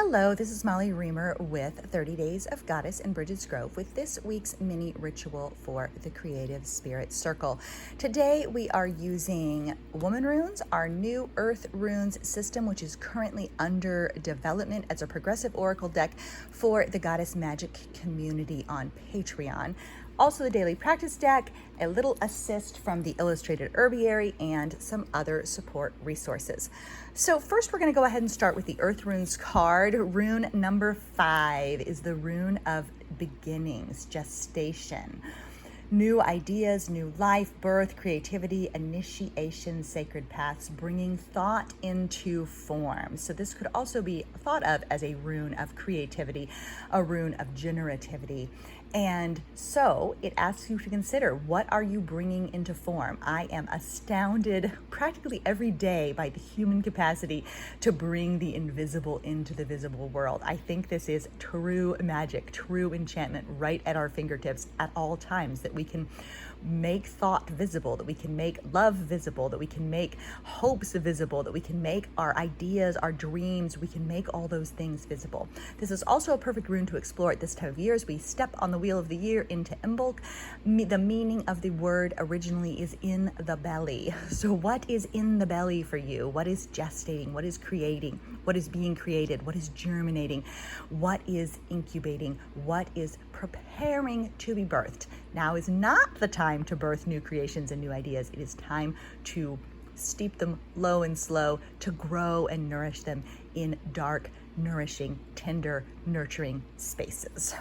Hello, this is Molly Reamer with 30 Days of Goddess in Bridget's Grove with this week's mini ritual for the Creative Spirit Circle. Today we are using Woman Runes, our new Earth Runes system, which is currently under development as a progressive oracle deck for the Goddess Magic community on Patreon. Also the daily practice deck, a little assist from the Illustrated Herbiary, and some other support resources. So first we're going to go ahead and start with the Earth Runes card. Rune number 5 is the rune of beginnings, gestation. New ideas, new life, birth, creativity, initiation, sacred paths, bringing thought into form. So this could also be thought of as a rune of creativity, a rune of generativity. And so it asks you to consider, what are you bringing into form? I am astounded practically every day by the human capacity to bring the invisible into the visible world. I think this is true magic, true enchantment right at our fingertips at all times, that we can make thought visible, that we can make love visible, that we can make hopes visible, that we can make our ideas, our dreams, we can make all those things visible. This is also a perfect rune to explore at this time of year as we step on the wheel of the year into Imbolc. The meaning of the word originally is in the belly. So what is in the belly for you? What is gestating? What is creating? What is being created? What is germinating? What is incubating? What is preparing to be birthed? Now is not the time to birth new creations and new ideas. It is time to steep them low and slow, to grow and nourish them in dark, nourishing, tender, nurturing spaces.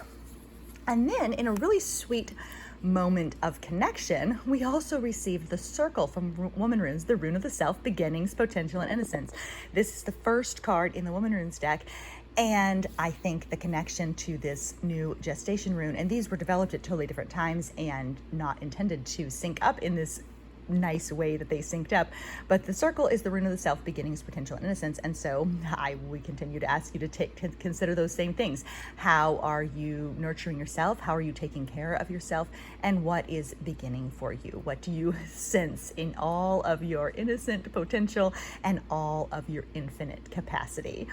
And then in a really sweet moment of connection, we also received the circle from Woman Runes, the rune of the self, beginnings, potential, and innocence. This is the first card in the Woman Runes deck. And I think the connection to this new gestation rune, and these were developed at totally different times and not intended to sync up in this nice way that they synced up, but the circle is the rune of the self, beginnings, potential, and innocence. And so we continue to ask you to consider those same things. How are you nurturing yourself? How are you taking care of yourself? And what is beginning for you? What do you sense in all of your innocent potential and all of your infinite capacity?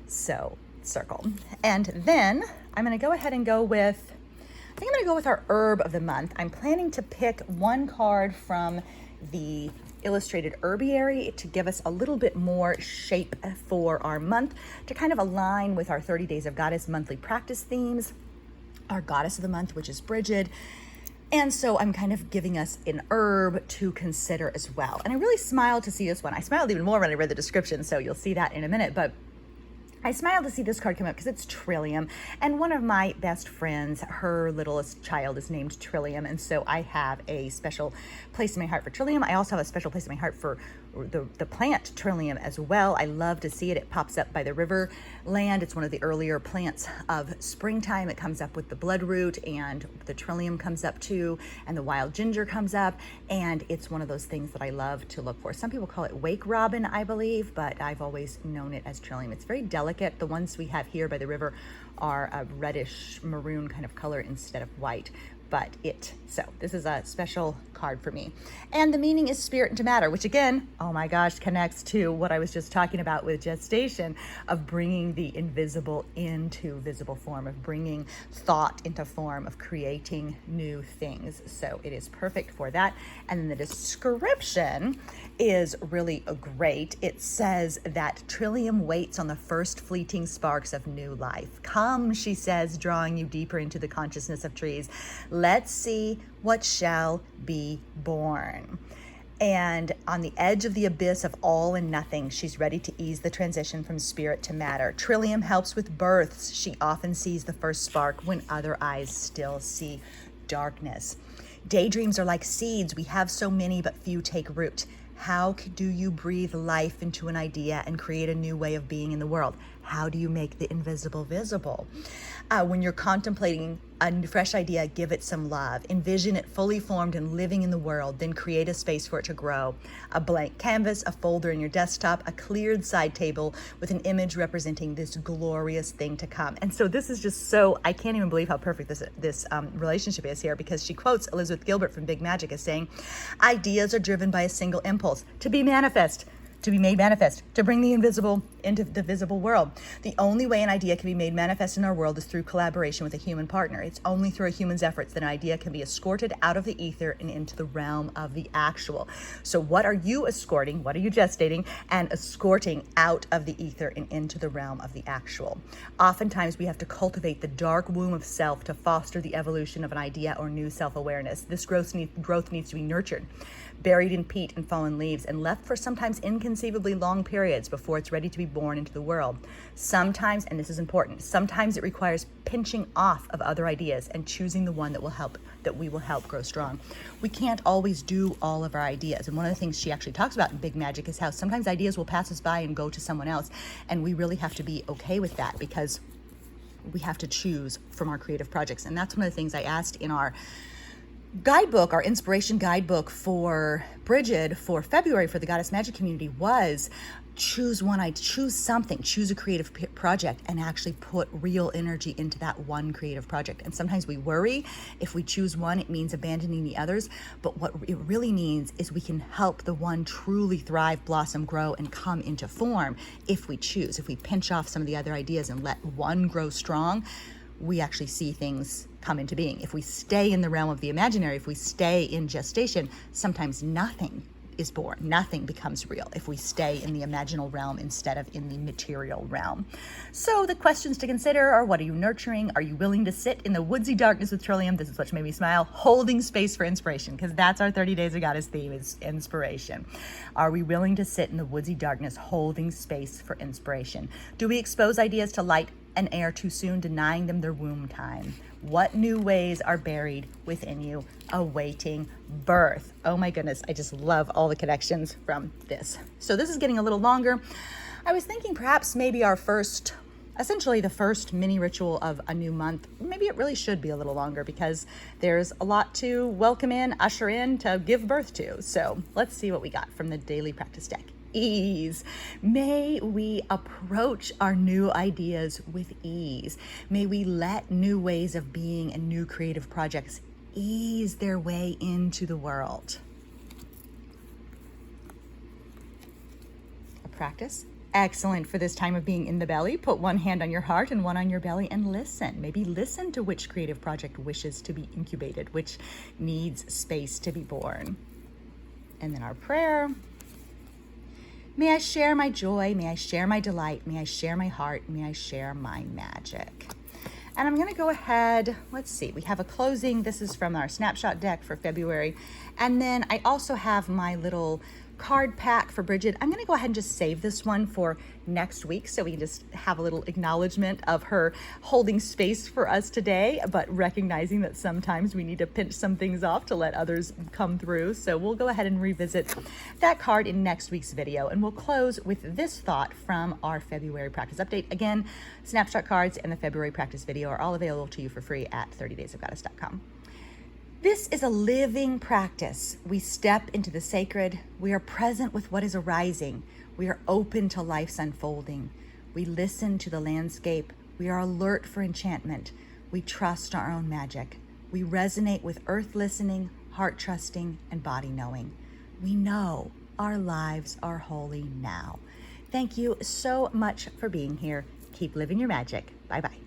So circle. And then I'm going to go ahead and go with, I think I'm going to go with our herb of the month. I'm planning to pick one card from the Illustrated Herbiary to give us a little bit more shape for our month, to kind of align with our 30 Days of Goddess monthly practice themes, our goddess of the month, which is Bridget. And so I'm kind of giving us an herb to consider as well. And I really smiled to see this one. I smiled even more when I read the description, so you'll see that in a minute. But I smiled to see this card come up because it's Trillium, and one of my best friends, her littlest child is named Trillium, and so I have a special place in my heart for Trillium. I also have a special place in my heart for the plant Trillium as well. I love to see it. It pops up by the river land. It's one of the earlier plants of springtime. It comes up with the bloodroot, and the Trillium comes up too, and the wild ginger comes up, and it's one of those things that I love to look for. Some people call it wake robin, I believe, but I've always known it as Trillium. It's very delicate. The ones we have here by the river are a reddish maroon kind of color instead of white. So this is a special card for me. And the meaning is spirit into matter, which again, oh my gosh, connects to what I was just talking about with gestation, of bringing the invisible into visible form, of bringing thought into form, of creating new things. So it is perfect for that. And then the description is really great. It says that Trillium waits on the first fleeting sparks of new life. Come, she says, drawing you deeper into the consciousness of trees. Let's see what shall be born. And on the edge of the abyss of all and nothing, she's ready to ease the transition from spirit to matter. Trillium helps with births. She often sees the first spark when other eyes still see darkness. Daydreams are like seeds. We have so many, but few take root. How do you breathe life into an idea and create a new way of being in the world? How do you make the invisible visible? When you're contemplating a fresh idea, give it some love. Envision it fully formed and living in the world, then create a space for it to grow. A blank canvas, a folder in your desktop, a cleared side table with an image representing this glorious thing to come. And so this is just so, I can't even believe how perfect this relationship is here, because she quotes Elizabeth Gilbert from Big Magic as saying, ideas are driven by a single impulse, to be manifest, to be made manifest, to bring the invisible into the visible world. The only way an idea can be made manifest in our world is through collaboration with a human partner. It's only through a human's efforts that an idea can be escorted out of the ether and into the realm of the actual. So what are you escorting? What are you gestating and escorting out of the ether and into the realm of the actual? Oftentimes we have to cultivate the dark womb of self to foster the evolution of an idea or new self-awareness. This growth needs to be nurtured, buried in peat and fallen leaves, and left for sometimes inconceivably long periods before it's ready to be born into the world. Sometimes, and this is important, sometimes it requires pinching off of other ideas and choosing the one that we will help grow strong. We can't always do all of our ideas. And one of the things she actually talks about in Big Magic is how sometimes ideas will pass us by and go to someone else. And we really have to be okay with that, because we have to choose from our creative projects. And that's one of the things I asked in our guidebook, our inspiration guidebook for Bridget for February for the Goddess Magic community was choose something, choose a creative project and actually put real energy into that one creative project. And sometimes we worry if we choose one, it means abandoning the others. But what it really means is we can help the one truly thrive, blossom, grow, and come into form if we choose. If we pinch off some of the other ideas and let one grow strong, we actually see things come into being. If we stay in the realm of the imaginary, if we stay in gestation, sometimes nothing is born. Nothing becomes real if we stay in the imaginal realm instead of in the material realm. So the questions to consider are, what are you nurturing? Are you willing to sit in the woodsy darkness with Trillium? This is what made me smile. Holding space for inspiration, because that's our 30 Days of Goddess theme, is inspiration. Are we willing to sit in the woodsy darkness, holding space for inspiration? Do we expose ideas to light and air too soon, denying them their womb time? What new ways are buried within you, awaiting birth? Oh my goodness, I just love all the connections from this. So this is getting a little longer. I was thinking perhaps maybe essentially the first mini ritual of a new month, maybe it really should be a little longer, because there's a lot to welcome in, usher in, to give birth to. So let's see what we got from the daily practice deck. Ease. May we approach our new ideas with ease. May we let new ways of being and new creative projects ease their way into the world. A practice? Excellent for this time of being in the belly. Put one hand on your heart and one on your belly and listen. Maybe listen to which creative project wishes to be incubated, which needs space to be born. And then our prayer. May I share my joy, may I share my delight, may I share my heart, may I share my magic. And I'm gonna go ahead, let's see, we have a closing. This is from our snapshot deck for February. And then I also have my little card pack for Bridget. I'm gonna go ahead and just save this one for next week so we can just have a little acknowledgement of her holding space for us today, but recognizing that sometimes we need to pinch some things off to let others come through. So we'll go ahead and revisit that card in next week's video. And we'll close with this thought from our February practice update. Again, snapshot cards and the February practice video are all available to you for free at 30daysofgoddess.com. This is a living practice. We step into the sacred. We are present with what is arising. We are open to life's unfolding. We listen to the landscape. We are alert for enchantment. We trust our own magic. We resonate with earth listening, heart trusting, and body knowing. We know our lives are holy now. Thank you so much for being here. Keep living your magic. Bye-bye.